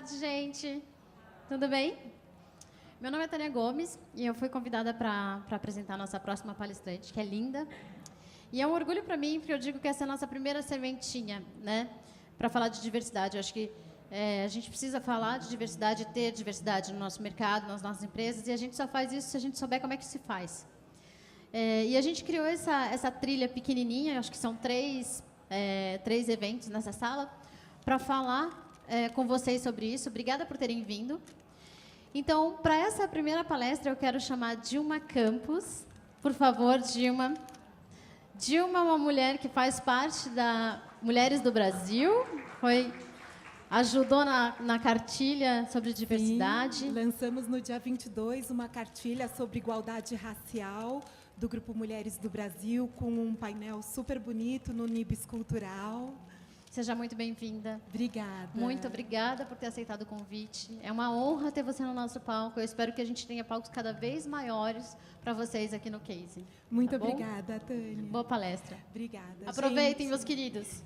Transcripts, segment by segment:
tarde, gente. Tudo bem? Meu nome é Tânia Gomes e eu fui convidada para apresentar a nossa próxima palestrante, que é linda. E é um orgulho para mim, porque eu digo que essa é a nossa primeira sementinha, né? Para falar de diversidade. Eu acho que a gente precisa falar de diversidade, ter diversidade no nosso mercado, nas nossas empresas, e a gente só faz isso se a gente souber como é que se faz. E a gente criou essa trilha pequenininha, acho que são três eventos nessa sala, para falar com vocês sobre isso. Obrigada por terem vindo. Então, para essa primeira palestra, eu quero chamar Dilma Campos. Por favor, Dilma. Dilma é uma mulher que faz parte da Mulheres do Brasil, ajudou na cartilha sobre diversidade. Sim, lançamos no dia 22 uma cartilha sobre igualdade racial do Grupo Mulheres do Brasil, com um painel super bonito no Nibis Cultural. Seja muito bem-vinda. Obrigada. Muito obrigada por ter aceitado o convite. É uma honra ter você no nosso palco. Eu espero que a gente tenha palcos cada vez maiores para vocês aqui no Case. Muito obrigada, Tânia. Boa palestra. Obrigada. Aproveitem, meus queridos.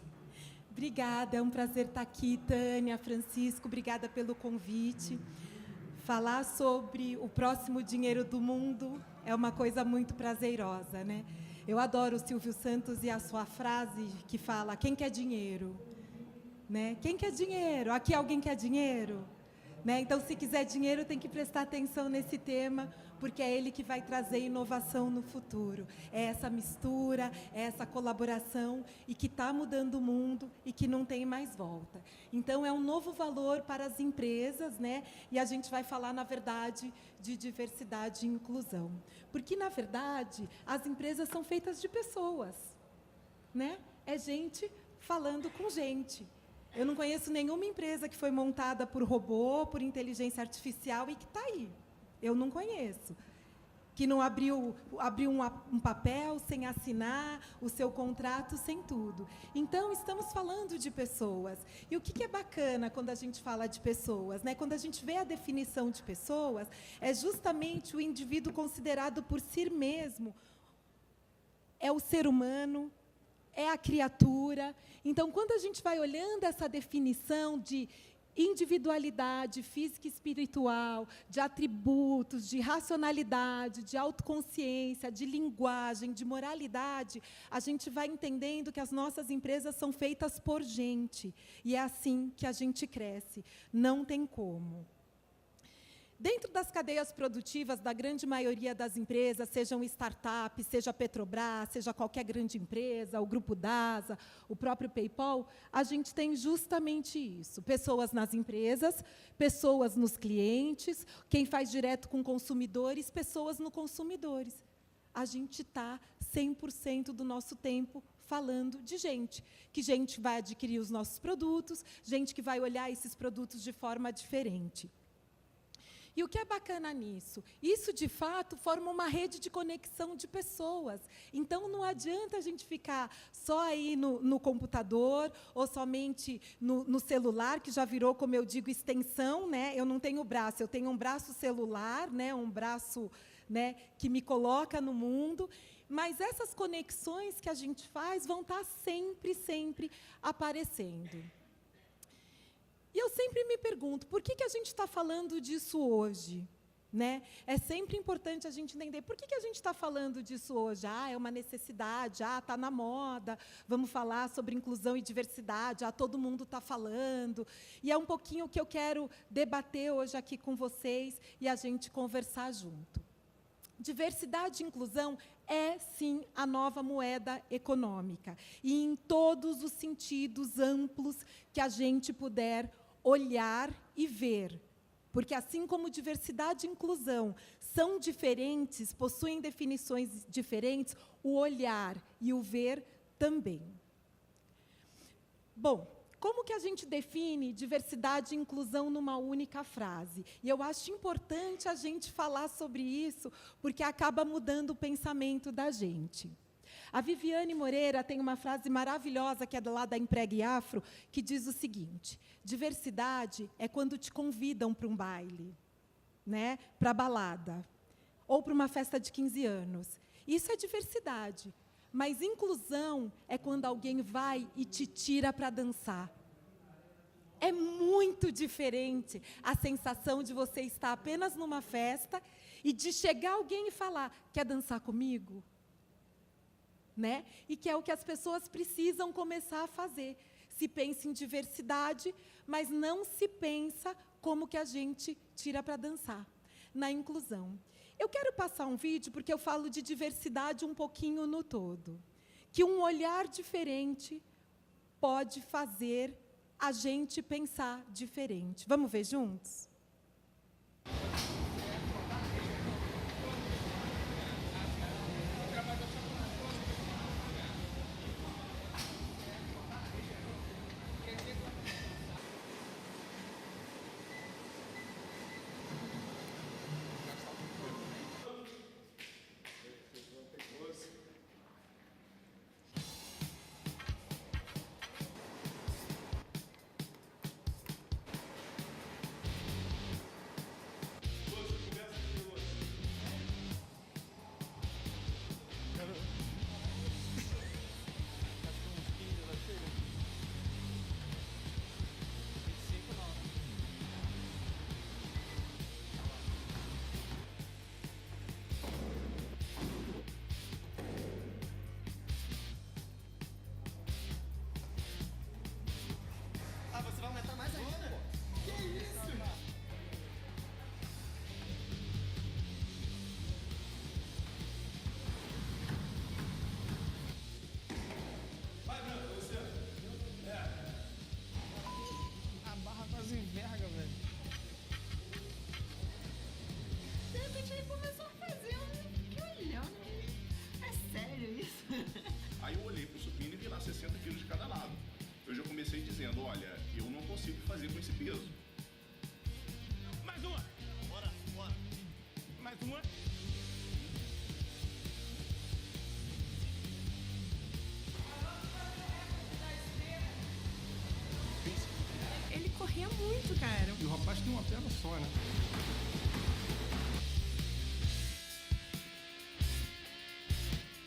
Obrigada, é um prazer estar aqui, Tânia, Francisco, obrigada pelo convite. Falar sobre o próximo dinheiro do mundo é uma coisa muito prazerosa, né? Eu adoro o Silvio Santos e a sua frase que fala: quem quer dinheiro? Né? Quem quer dinheiro? Aqui alguém quer dinheiro? Né? Então, se quiser dinheiro, tem que prestar atenção nesse tema, porque é ele que vai trazer inovação no futuro. É essa mistura, é essa colaboração, e que está mudando o mundo e que não tem mais volta. Então, é um novo valor para as empresas, né? E a gente vai falar, na verdade, de diversidade e inclusão. Porque, na verdade, as empresas são feitas de pessoas, né? É gente falando com gente. Eu não conheço nenhuma empresa que foi montada por robô, por inteligência artificial e que está aí. Eu não conheço. Que não abriu um papel sem assinar o seu contrato, sem tudo. Então, estamos falando de pessoas. E o que é bacana quando a gente fala de pessoas, né? Quando a gente vê a definição de pessoas, é justamente o indivíduo considerado por si mesmo. É o ser humano, é a criatura. Então, quando a gente vai olhando essa definição de individualidade física e espiritual, de atributos, de racionalidade, de autoconsciência, de linguagem, de moralidade, a gente vai entendendo que as nossas empresas são feitas por gente. E é assim que a gente cresce. Não tem como. Dentro das cadeias produtivas da grande maioria das empresas, sejam startups, seja a Petrobras, seja qualquer grande empresa, o Grupo DASA, o próprio PayPal, a gente tem justamente isso. Pessoas nas empresas, pessoas nos clientes, quem faz direto com consumidores, pessoas no consumidores. A gente está 100% do nosso tempo falando de gente, que gente vai adquirir os nossos produtos, gente que vai olhar esses produtos de forma diferente. E o que é bacana nisso? Isso, de fato, forma uma rede de conexão de pessoas. Então, não adianta a gente ficar só aí no computador ou somente no celular, que já virou, como eu digo, extensão, né? Eu não tenho braço, eu tenho um braço celular, né? Um braço, né, que me coloca no mundo. Mas essas conexões que a gente faz vão estar sempre aparecendo. E eu sempre me pergunto, por que a gente está falando disso hoje? Né? É sempre importante a gente entender por que a gente está falando disso hoje. É uma necessidade, está na moda, vamos falar sobre inclusão e diversidade, todo mundo está falando. E é um pouquinho o que eu quero debater hoje aqui com vocês e a gente conversar junto. Diversidade e inclusão é, sim, a nova moeda econômica. E em todos os sentidos amplos que a gente puder olhar e ver. Porque, assim como diversidade e inclusão são diferentes, possuem definições diferentes, o olhar e o ver também. Bom, como que a gente define diversidade e inclusão numa única frase? E eu acho importante a gente falar sobre isso, porque acaba mudando o pensamento da gente. A Viviane Moreira tem uma frase maravilhosa, que é lá da Empregue Afro, que diz o seguinte: diversidade é quando te convidam para um baile, né, para balada, ou para uma festa de 15 anos. Isso é diversidade. Mas inclusão é quando alguém vai e te tira para dançar. É muito diferente a sensação de você estar apenas numa festa e de chegar alguém e falar: quer dançar comigo? Né? E que é o que as pessoas precisam começar a fazer. Se pensa em diversidade, mas não se pensa como que a gente tira para dançar, na inclusão. Eu quero passar um vídeo, porque eu falo de diversidade um pouquinho no todo. Que um olhar diferente pode fazer a gente pensar diferente. Vamos ver juntos? Você vai aumentar mais ainda, pô. Que isso? Vai, Bruno, você. A barra quase enverga, velho. De repente ele começou a fazer, eu fiquei olhando. É sério isso? Aí eu olhei pro supino e vi lá 60 quilos de cada lado. Eu já comecei dizendo, olha, eu não consigo fazer com esse peso. Mais uma. Bora, bora. Mais uma. Ele corria muito, cara. E o rapaz tem uma perna só, né?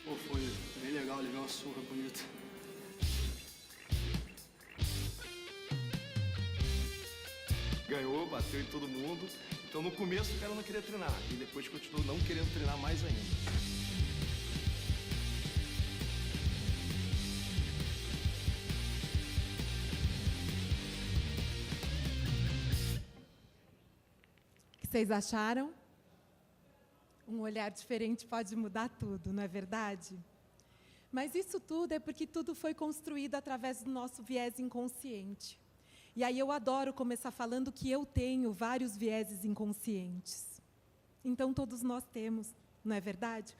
Pô, foi bem legal, levei uma surra bonita. Ganhou, bateu em todo mundo. Então no começo o cara não queria treinar. E depois continuou não querendo treinar mais ainda. O que vocês acharam? Um olhar diferente pode mudar tudo, não é verdade? Mas isso tudo é porque tudo foi construído através do nosso viés inconsciente. E aí eu adoro começar falando que eu tenho vários vieses inconscientes. Então todos nós temos, não é verdade?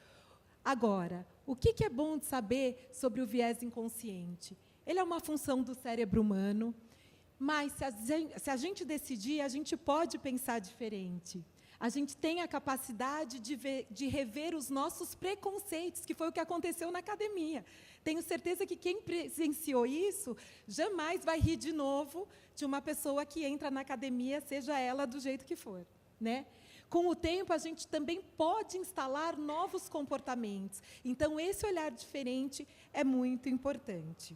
Agora, o que é bom de saber sobre o viés inconsciente? Ele é uma função do cérebro humano, mas se a gente decidir, a gente pode pensar diferente. A gente tem a capacidade de rever os nossos preconceitos, que foi o que aconteceu na academia. Tenho certeza que quem presenciou isso jamais vai rir de novo de uma pessoa que entra na academia, seja ela do jeito que for, né? Com o tempo, a gente também pode instalar novos comportamentos. Então, esse olhar diferente é muito importante.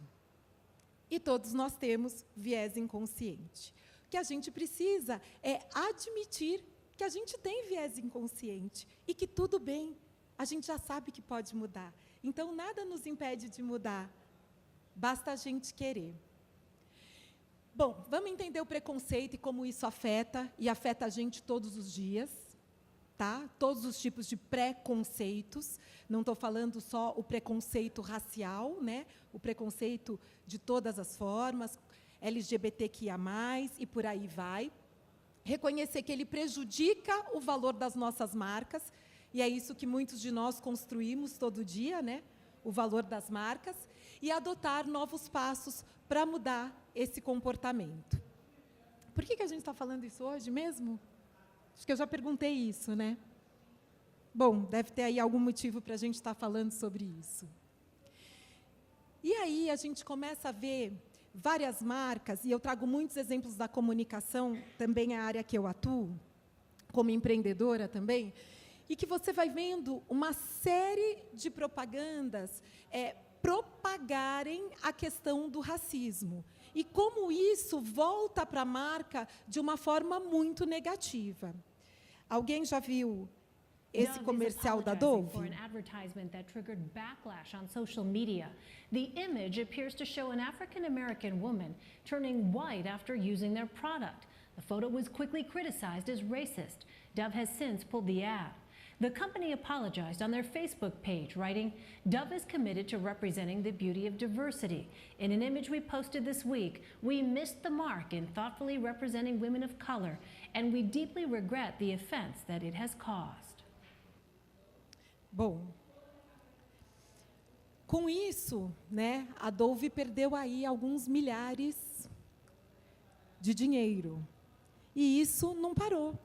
E todos nós temos viés inconsciente. O que a gente precisa é admitir que a gente tem viés inconsciente e que tudo bem, a gente já sabe que pode mudar. Então, nada nos impede de mudar, basta a gente querer. Bom, vamos entender o preconceito e como isso afeta, e afeta a gente todos os dias, tá? Todos os tipos de preconceitos, não estou falando só o preconceito racial, né? O preconceito de todas as formas, LGBTQIA+, e por aí vai. Reconhecer que ele prejudica o valor das nossas marcas, e é isso que muitos de nós construímos todo dia, né? O valor das marcas, e adotar novos passos para mudar esse comportamento. Por que a gente está falando isso hoje mesmo? Acho que eu já perguntei isso, né? Bom, deve ter aí algum motivo para a gente estar falando sobre isso. E aí a gente começa a ver várias marcas, e eu trago muitos exemplos da comunicação, também é a área que eu atuo, como empreendedora também, e que você vai vendo uma série de propagandas propagarem a questão do racismo. E como isso volta para a marca de uma forma muito negativa. Alguém já viu esse comercial da Dove? For an advertisement that triggered backlash on social media. The image appears to show an African-American woman turning white after using their product. The photo was quickly criticized as racist. Dove has since pulled the ad. The company apologized on their Facebook page, writing, "Dove is committed to representing the beauty of diversity. In an image we posted this week, we missed the mark in thoughtfully representing women of color, and we deeply regret the offense that it has caused." Bom, com isso, né, a Dove perdeu aí alguns milhares de dinheiro. E isso não parou.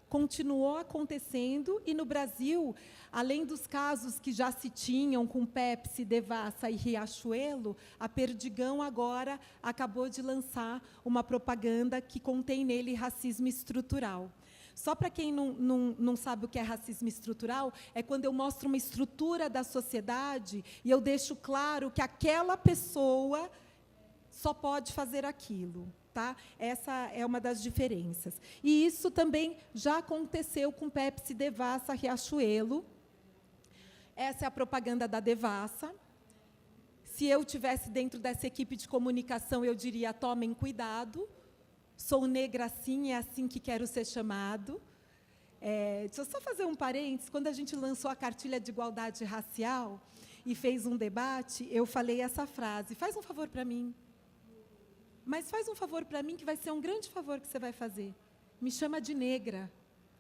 Continuou acontecendo, e no Brasil, além dos casos que já se tinham com Pepsi, Devassa e Riachuelo, a Perdigão agora acabou de lançar uma propaganda que contém nele racismo estrutural. Só para quem não sabe o que é racismo estrutural, é quando eu mostro uma estrutura da sociedade e eu deixo claro que aquela pessoa só pode fazer aquilo. Tá? Essa é uma das diferenças. E isso também já aconteceu com Pepsi, Devassa, Riachuelo. Essa é a propaganda da Devassa. Se eu tivesse dentro dessa equipe de comunicação, eu diria, tomem cuidado, sou negra assim, é assim que quero ser chamado. Deixa eu só fazer um parênteses. Quando a gente lançou a cartilha de igualdade racial e fez um debate, eu falei essa frase: faz um favor para mim. Mas faz um favor para mim, que vai ser um grande favor que você vai fazer. Me chama de negra.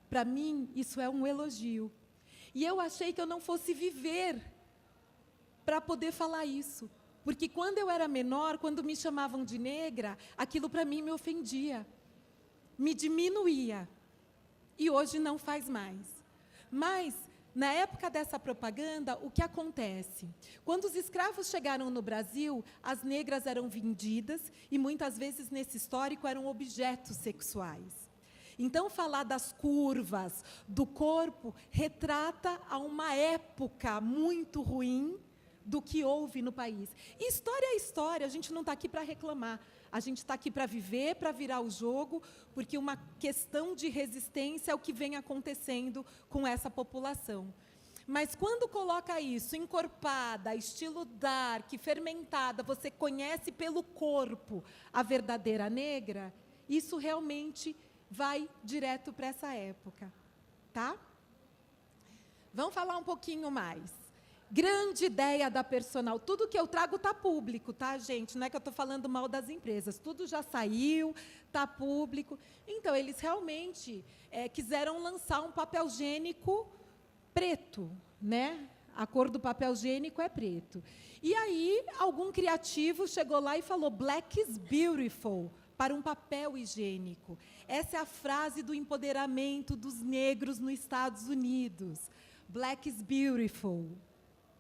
Para mim, isso é um elogio. E eu achei que eu não fosse viver para poder falar isso. Porque quando eu era menor, quando me chamavam de negra, aquilo para mim me ofendia, me diminuía. E hoje não faz mais. Mas, na época dessa propaganda, o que acontece? Quando os escravos chegaram no Brasil, as negras eram vendidas e, muitas vezes, nesse histórico, eram objetos sexuais. Então, falar das curvas, do corpo, retrata a uma época muito ruim do que houve no país. E história é história, a gente não está aqui para reclamar. A gente está aqui para viver, para virar o jogo, porque uma questão de resistência é o que vem acontecendo com essa população. Mas quando coloca isso encorpada, estilo dark, fermentada, você conhece pelo corpo a verdadeira negra, isso realmente vai direto para essa época. Tá? Vamos falar um pouquinho mais. Grande ideia da Personal. Tudo que eu trago está público, tá, gente? Não é que eu estou falando mal das empresas. Tudo já saiu, está público. Então, eles realmente quiseram lançar um papel higiênico preto, né? A cor do papel higiênico é preto. E aí, algum criativo chegou lá e falou: "Black is beautiful", para um papel higiênico. Essa é a frase do empoderamento dos negros nos Estados Unidos. Black is beautiful.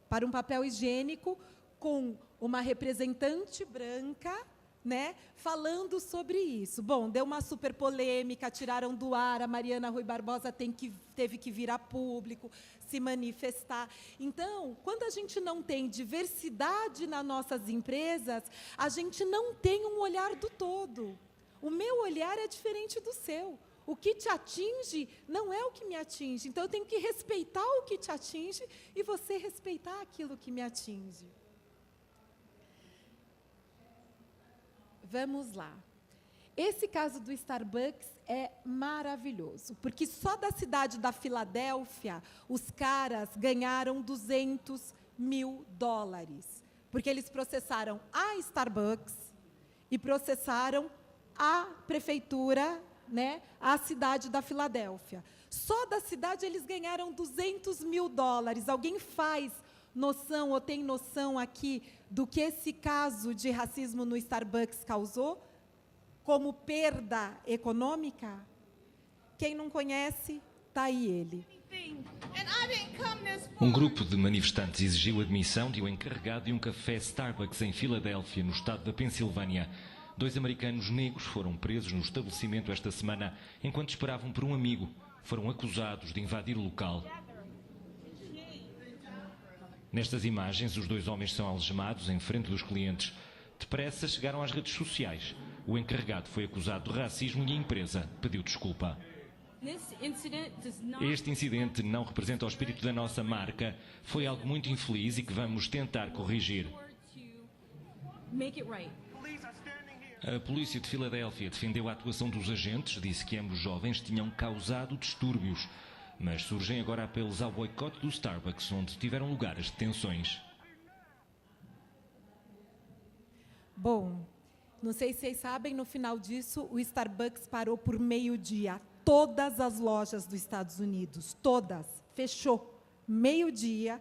Para um papel higiênico, com uma representante branca, né, falando sobre isso. Bom, deu uma super polêmica, tiraram do ar, a Mariana Rui Barbosa teve que vir a público, se manifestar. Então, quando a gente não tem diversidade nas nossas empresas, a gente não tem um olhar do todo. O meu olhar é diferente do seu. O que te atinge não é o que me atinge. Então, eu tenho que respeitar o que te atinge e você respeitar aquilo que me atinge. Vamos lá. Esse caso do Starbucks é maravilhoso, porque só da cidade da Filadélfia, os caras ganharam $200 mil, porque eles processaram a Starbucks e processaram a prefeitura, né, a cidade da Filadélfia. Só da cidade eles ganharam $200 mil. Alguém faz noção ou tem noção aqui do que esse caso de racismo no Starbucks causou como perda econômica? Quem não conhece, está aí ele. Um grupo de manifestantes exigiu a demissão de um encarregado de um café Starbucks em Filadélfia, no estado da Pensilvânia. 2 americanos negros foram presos no estabelecimento esta semana, enquanto esperavam por um amigo. Foram acusados de invadir o local. Nestas imagens, os 2 homens são algemados em frente dos clientes. Depressa chegaram às redes sociais. O encarregado foi acusado de racismo e a empresa pediu desculpa. Este incidente não representa o espírito da nossa marca. Foi algo muito infeliz e que vamos tentar corrigir. A polícia de Filadélfia defendeu a atuação dos agentes, disse que ambos jovens tinham causado distúrbios. Mas surgem agora apelos ao boicote do Starbucks, onde tiveram lugar as detenções. Bom, não sei se vocês sabem, no final disso, o Starbucks parou por meio-dia. Todas as lojas dos Estados Unidos, todas, fechou. Meio-dia,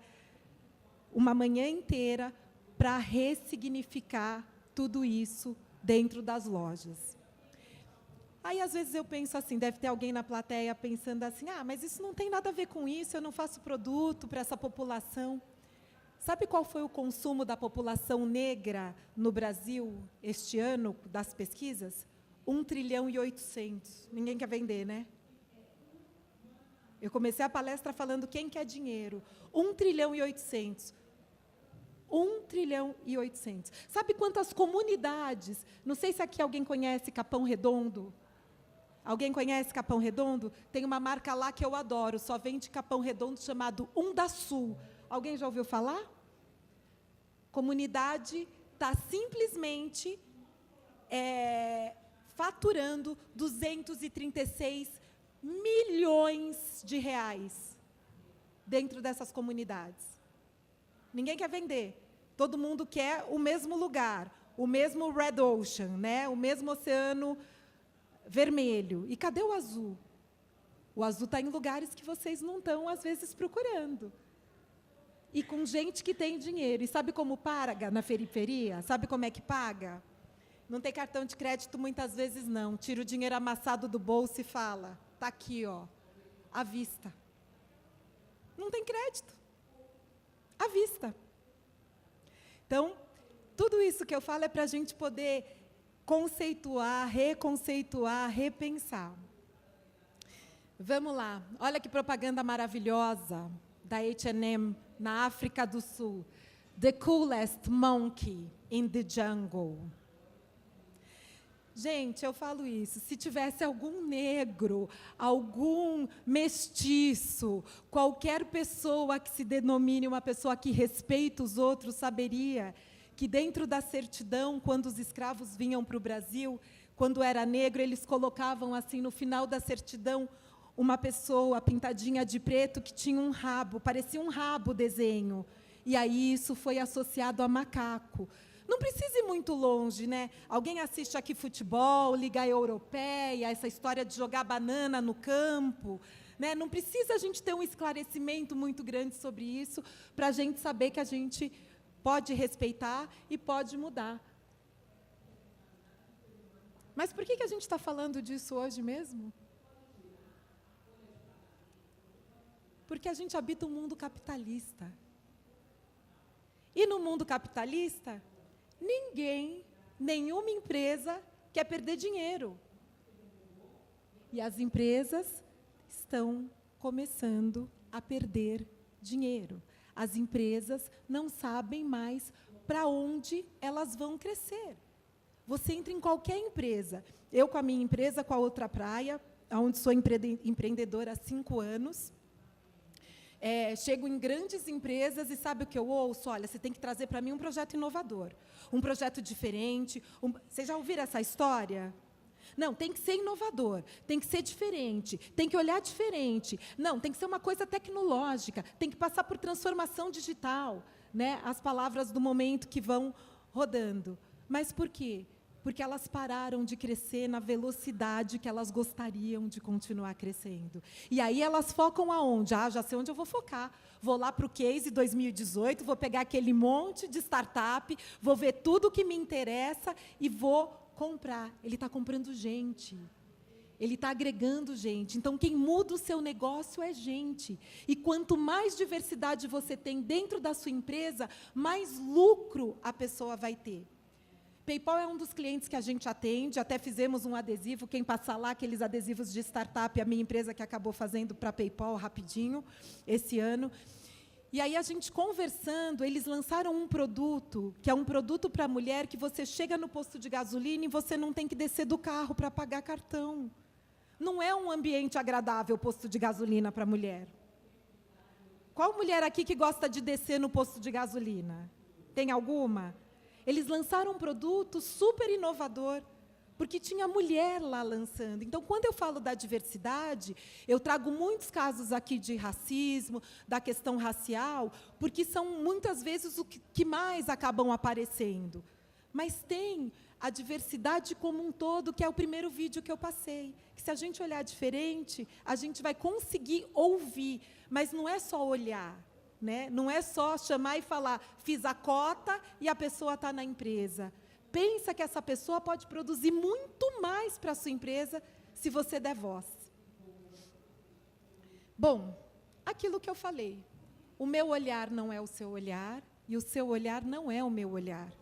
uma manhã inteira, para ressignificar tudo isso dentro das lojas. Aí, às vezes, eu penso assim, deve ter alguém na plateia pensando assim, mas isso não tem nada a ver com isso, eu não faço produto para essa população. Sabe qual foi o consumo da população negra no Brasil este ano, das pesquisas? 1 trilhão e 800. Ninguém quer vender, né? Eu comecei a palestra falando quem quer dinheiro. 1 trilhão e 800. 1 trilhão e 800. Sabe quantas comunidades? Não sei se aqui alguém conhece Capão Redondo. Alguém conhece Capão Redondo? Tem uma marca lá que eu adoro, só vende Capão Redondo, chamado Undasul. Alguém já ouviu falar? Comunidade está simplesmente faturando 236 milhões de reais dentro dessas comunidades. Ninguém quer vender. Todo mundo quer o mesmo lugar, o mesmo Red Ocean, né? O mesmo oceano vermelho. E cadê o azul? O azul está em lugares que vocês não estão, às vezes, procurando. E com gente que tem dinheiro. E sabe como paga na periferia? Sabe como é que paga? Não tem cartão de crédito muitas vezes, não. Tira o dinheiro amassado do bolso e fala, está aqui, ó, à vista. Não tem crédito. À vista. Então, tudo isso que eu falo é para a gente poder conceituar, reconceituar, repensar. Vamos lá. Olha que propaganda maravilhosa da H&M na África do Sul. The coolest monkey in the jungle. Gente, eu falo isso, se tivesse algum negro, algum mestiço, qualquer pessoa que se denomine uma pessoa que respeita os outros, saberia que dentro da certidão, quando os escravos vinham para o Brasil, quando era negro, eles colocavam assim no final da certidão uma pessoa pintadinha de preto que tinha um rabo, parecia um rabo o desenho. E aí isso foi associado a macaco. Não precisa ir muito longe, né? Alguém assiste aqui futebol, Liga Europeia, essa história de jogar banana no campo, né? Não precisa a gente ter um esclarecimento muito grande sobre isso para a gente saber que a gente pode respeitar e pode mudar. Mas por que a gente está falando disso hoje mesmo? Porque a gente habita um mundo capitalista. E no mundo capitalista, ninguém, nenhuma empresa quer perder dinheiro. E as empresas estão começando a perder dinheiro. As empresas não sabem mais para onde elas vão crescer. Você entra em qualquer empresa. Eu, com a minha empresa, com a Outra Praia, onde sou empreendedora há 5 anos, chego em grandes empresas e sabe o que eu ouço? Olha, você tem que trazer para mim um projeto inovador, um projeto diferente. Vocês já ouviram essa história? Não, tem que ser inovador, tem que ser diferente, tem que olhar diferente. Não, tem que ser uma coisa tecnológica, tem que passar por transformação digital, né? As palavras do momento que vão rodando. Mas por quê? Porque elas pararam de crescer na velocidade que elas gostariam de continuar crescendo. E aí elas focam aonde? Já sei onde eu vou focar. Vou lá para o Case 2018, vou pegar aquele monte de startup, vou ver tudo o que me interessa e vou comprar. Ele está comprando gente. Ele está agregando gente. Então, quem muda o seu negócio é gente. E quanto mais diversidade você tem dentro da sua empresa, mais lucro a pessoa vai ter. PayPal é um dos clientes que a gente atende, até fizemos um adesivo, quem passar lá, aqueles adesivos de startup, a minha empresa que acabou fazendo para PayPal rapidinho, esse ano. E aí, a gente conversando, eles lançaram um produto, que é um produto para a mulher, que você chega no posto de gasolina e você não tem que descer do carro para pagar cartão. Não é um ambiente agradável o posto de gasolina para a mulher. Qual mulher aqui que gosta de descer no posto de gasolina? Tem alguma? Eles lançaram um produto super inovador, porque tinha mulher lá lançando. Então, quando eu falo da diversidade, eu trago muitos casos aqui de racismo, da questão racial, porque são, muitas vezes, o que mais acabam aparecendo. Mas tem a diversidade como um todo, que é o primeiro vídeo que eu passei. Que, se a gente olhar diferente, a gente vai conseguir ouvir, mas não é só olhar. Né? Não é só chamar e falar, fiz a cota e a pessoa está na empresa. Pensa que essa pessoa pode produzir muito mais para a sua empresa se você der voz. Bom, aquilo que eu falei. O meu olhar não é o seu olhar e o seu olhar não é o meu olhar.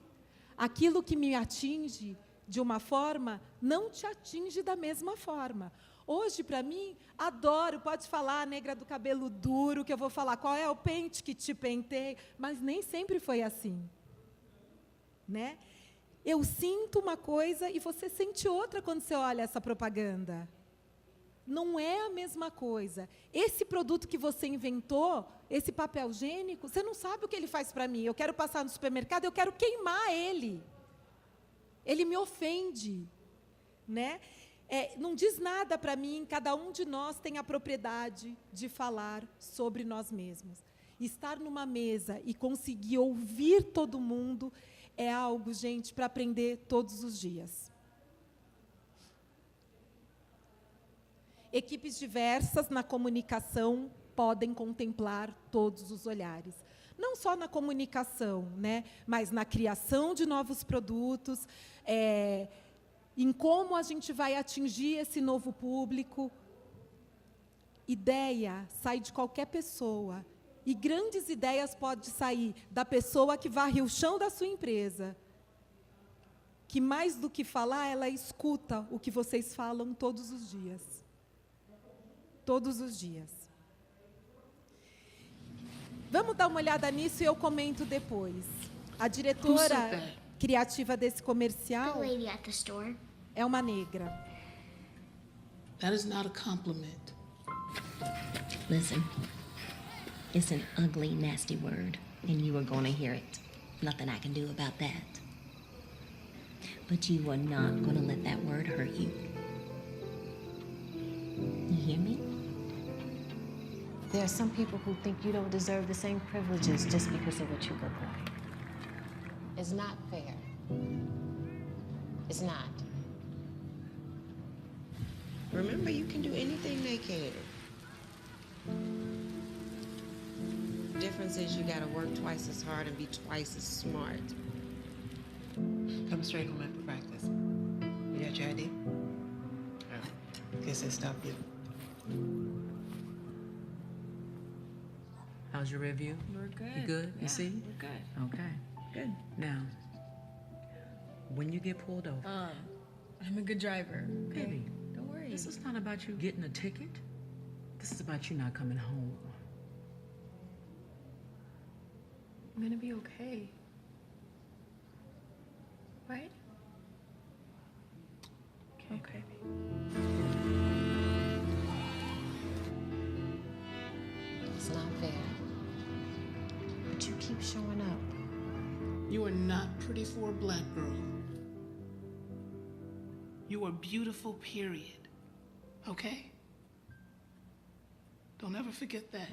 Aquilo que me atinge de uma forma não te atinge da mesma forma. Hoje, para mim, adoro, pode falar, negra do cabelo duro, que eu vou falar qual é o pente que te pentei, mas nem sempre foi assim. Né? Eu sinto uma coisa e você sente outra quando você olha essa propaganda. Não é a mesma coisa. Esse produto que você inventou, esse papel higiênico, você não sabe o que ele faz para mim. Eu quero passar no supermercado, eu quero queimar ele. Ele me ofende. Né? Não diz nada para mim, cada um de nós tem a propriedade de falar sobre nós mesmos. Estar numa mesa e conseguir ouvir todo mundo é algo, gente, para aprender todos os dias. Equipes diversas na comunicação podem contemplar todos os olhares. Não só na comunicação, né, mas na criação de novos produtos, em como a gente vai atingir esse novo público. Ideia sai de qualquer pessoa. E grandes ideias podem sair da pessoa que varre o chão da sua empresa, que, mais do que falar, ela escuta o que vocês falam todos os dias. Todos os dias. Vamos dar uma olhada nisso e eu comento depois. A diretora criativa desse comercial é uma negra. That is not a compliment. Listen. It's an ugly, nasty word, and you are going to hear it. Nothing I can do about that. But you are not going to let that word hurt you. You hear me? There are some people who think you don't deserve the same privileges just because of what you look like. It's not fair. It's not. Remember, you can do anything they can. The difference is you gotta work twice as hard and be twice as smart. Come straight home after practice. You got your ID? Guess I stopped you. How's your review? We're good. You good? Yeah, You see? we're good. Okay. Good. Now, when you get pulled over, I'm a good driver. baby, Don't worry. this is not about you getting a ticket. This is about you not coming home. I'm gonna be okay. Right? Okay. It's not fair. But you keep showing up. You are not pretty for a black girl. You are beautiful, period. Okay? Don't ever forget that.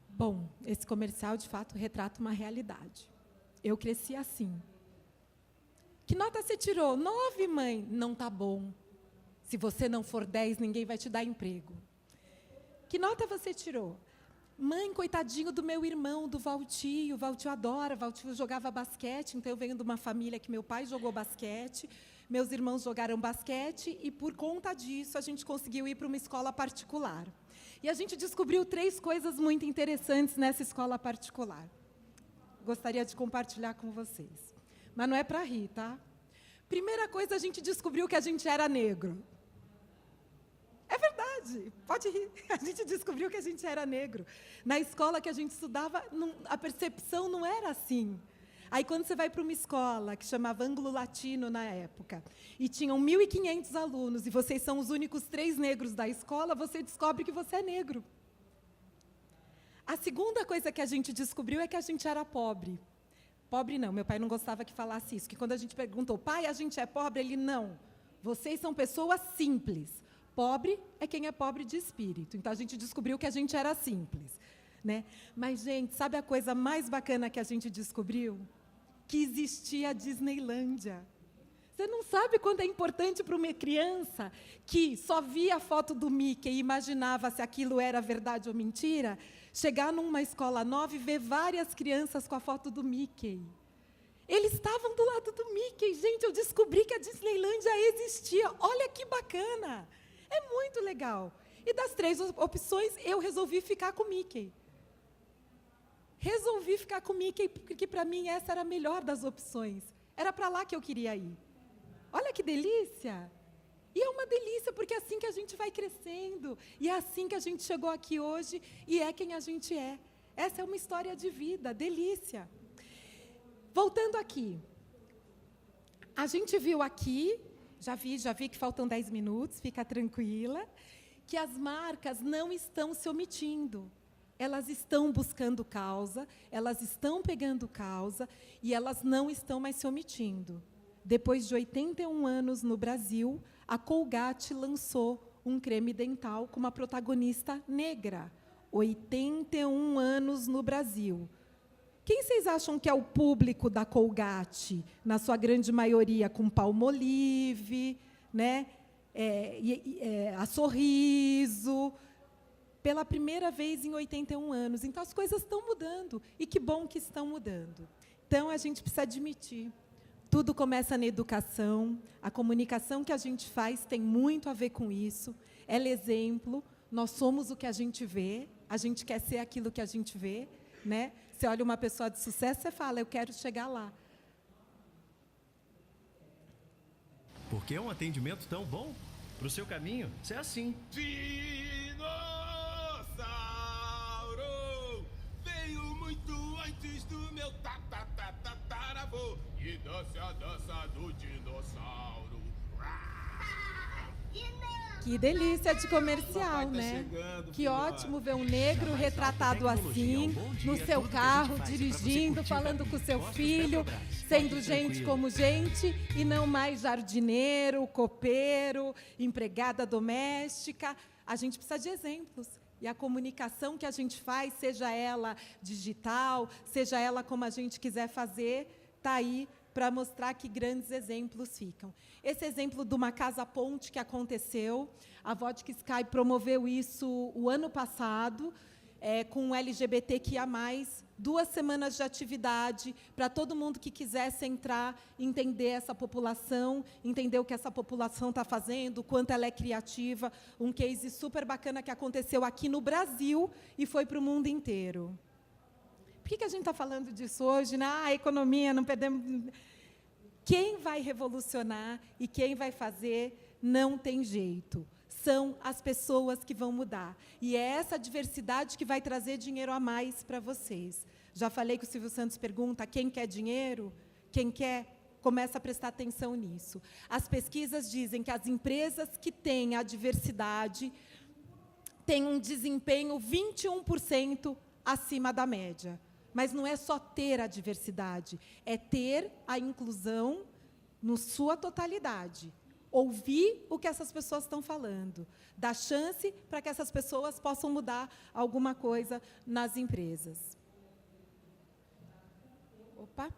Bom, esse comercial, de fato, retrata uma realidade. Eu cresci assim. Que nota você tirou? 9, mãe. Não tá bom. Se você não for 10, ninguém vai te dar emprego. Que nota você tirou? Mãe, coitadinho do meu irmão, do Valtio. O Valtio adora, o Valtio jogava basquete, então eu venho de uma família que meu pai jogou basquete, meus irmãos jogaram basquete, e por conta disso a gente conseguiu ir para uma escola particular. E a gente descobriu 3 coisas muito interessantes nessa escola particular. Gostaria de compartilhar com vocês. Mas não é para rir, tá? Primeira coisa, a gente descobriu que a gente era negro. É verdade, pode rir. A gente descobriu que a gente era negro. Na escola que a gente estudava, a percepção não era assim. Aí, quando você vai para uma escola que chamava Anglo-Latino na época, e tinham 1.500 alunos, e vocês são os únicos 3 negros da escola, você descobre que você é negro. A segunda coisa que a gente descobriu é que a gente era pobre. Pobre não, meu pai não gostava que falasse isso, que quando a gente perguntou, pai, a gente é pobre? Ele, não, vocês são pessoas simples. Pobre é quem é pobre de espírito. Então, a gente descobriu que a gente era simples. Né? Mas, gente, sabe a coisa mais bacana que a gente descobriu? Que existia a Disneylândia. Você não sabe quanto é importante para uma criança que só via a foto do Mickey e imaginava se aquilo era verdade ou mentira, chegar numa escola nova e ver várias crianças com a foto do Mickey. Eles estavam do lado do Mickey. Gente, eu descobri que a Disneylândia existia. Olha que bacana. É muito legal. E das 3 opções, eu resolvi ficar com o Mickey. Resolvi ficar com o Mickey, porque, para mim, essa era a melhor das opções. Era para lá que eu queria ir. Olha que delícia! E é uma delícia, porque é assim que a gente vai crescendo. E é assim que a gente chegou aqui hoje e é quem a gente é. Essa é uma história de vida, delícia. Voltando aqui. A gente viu aqui, já vi que faltam 10 minutos, fica tranquila, que as marcas não estão se omitindo. Elas estão buscando causa, elas estão pegando causa e elas não estão mais se omitindo. Depois de 81 anos no Brasil, a Colgate lançou um creme dental com uma protagonista negra. 81 anos no Brasil. Quem vocês acham que é o público da Colgate? Na sua grande maioria, com Palmolive, né? A Sorriso, pela primeira vez em 81 anos. Então, as coisas estão mudando, e que bom que estão mudando. Então, a gente precisa admitir, tudo começa na educação, a comunicação que a gente faz tem muito a ver com isso, ela é exemplo, nós somos o que a gente vê, a gente quer ser aquilo que a gente vê, né? Você olha uma pessoa de sucesso, você fala, eu quero chegar lá. Porque é um atendimento tão bom? Para o seu caminho, você é assim. Veio muito antes do meu tataravô e dança a dança do dinossauro. Que delícia de comercial, né? Que ótimo ver um negro retratado assim, no seu carro, dirigindo, falando com o seu filho, sendo gente como gente, e não mais jardineiro, copeiro, empregada doméstica. A gente precisa de exemplos. E a comunicação que a gente faz, seja ela digital, seja ela como a gente quiser fazer, está aí para mostrar que grandes exemplos ficam. Esse exemplo de uma casa-ponte que aconteceu, a Vodka Sky promoveu isso o ano passado, com o LGBTQIA+, 2 semanas de atividade para todo mundo que quisesse entrar, entender essa população, entender o que essa população está fazendo, o quanto ela é criativa, um case super bacana que aconteceu aqui no Brasil e foi para o mundo inteiro. Por que a gente está falando disso hoje? A economia, não perdemos... Quem vai revolucionar e quem vai fazer, não tem jeito. São as pessoas que vão mudar. E é essa diversidade que vai trazer dinheiro a mais para vocês. Já falei que o Silvio Santos pergunta, quem quer dinheiro? Quem quer, começa a prestar atenção nisso. As pesquisas dizem que as empresas que têm a diversidade têm um desempenho 21% acima da média. Mas não é só ter a diversidade, é ter a inclusão na sua totalidade. Ouvir o que essas pessoas estão falando, dar chance para que essas pessoas possam mudar alguma coisa nas empresas. Opa!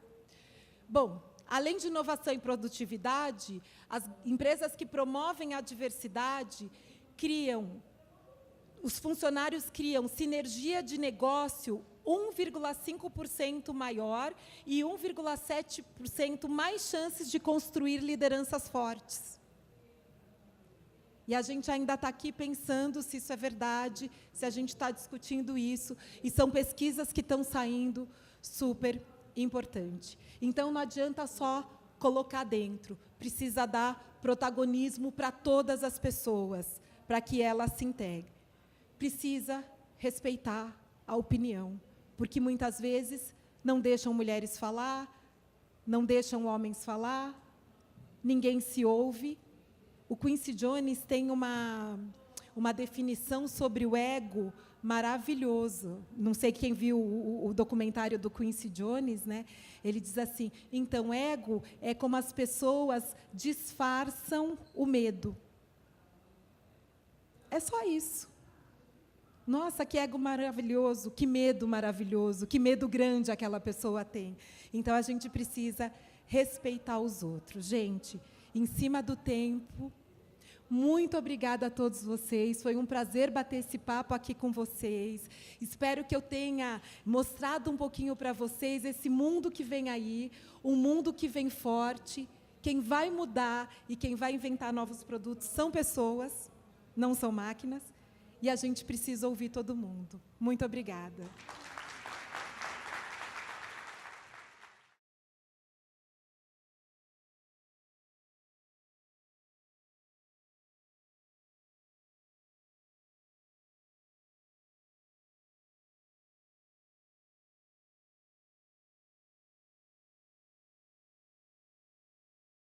Bom, além de inovação e produtividade, as empresas que promovem a diversidade os funcionários criam sinergia de negócio 1,5% maior e 1,7% mais chances de construir lideranças fortes. E a gente ainda está aqui pensando se isso é verdade, se a gente está discutindo isso, e são pesquisas que estão saindo super importante. Então, não adianta só colocar dentro, precisa dar protagonismo para todas as pessoas, para que elas se integrem. Precisa respeitar a opinião, porque muitas vezes não deixam mulheres falar, não deixam homens falar, ninguém se ouve. O Quincy Jones tem uma definição sobre o ego maravilhoso. Não sei quem viu o documentário do Quincy Jones, né? Ele diz assim: então, ego é como as pessoas disfarçam o medo. É só isso. Nossa, que ego maravilhoso, que medo grande aquela pessoa tem. Então, a gente precisa respeitar os outros. Gente, em cima do tempo, muito obrigada a todos vocês. Foi um prazer bater esse papo aqui com vocês. Espero que eu tenha mostrado um pouquinho para vocês esse mundo que vem aí, um mundo que vem forte. Quem vai mudar e quem vai inventar novos produtos são pessoas, não são máquinas. E a gente precisa ouvir todo mundo. Muito obrigada.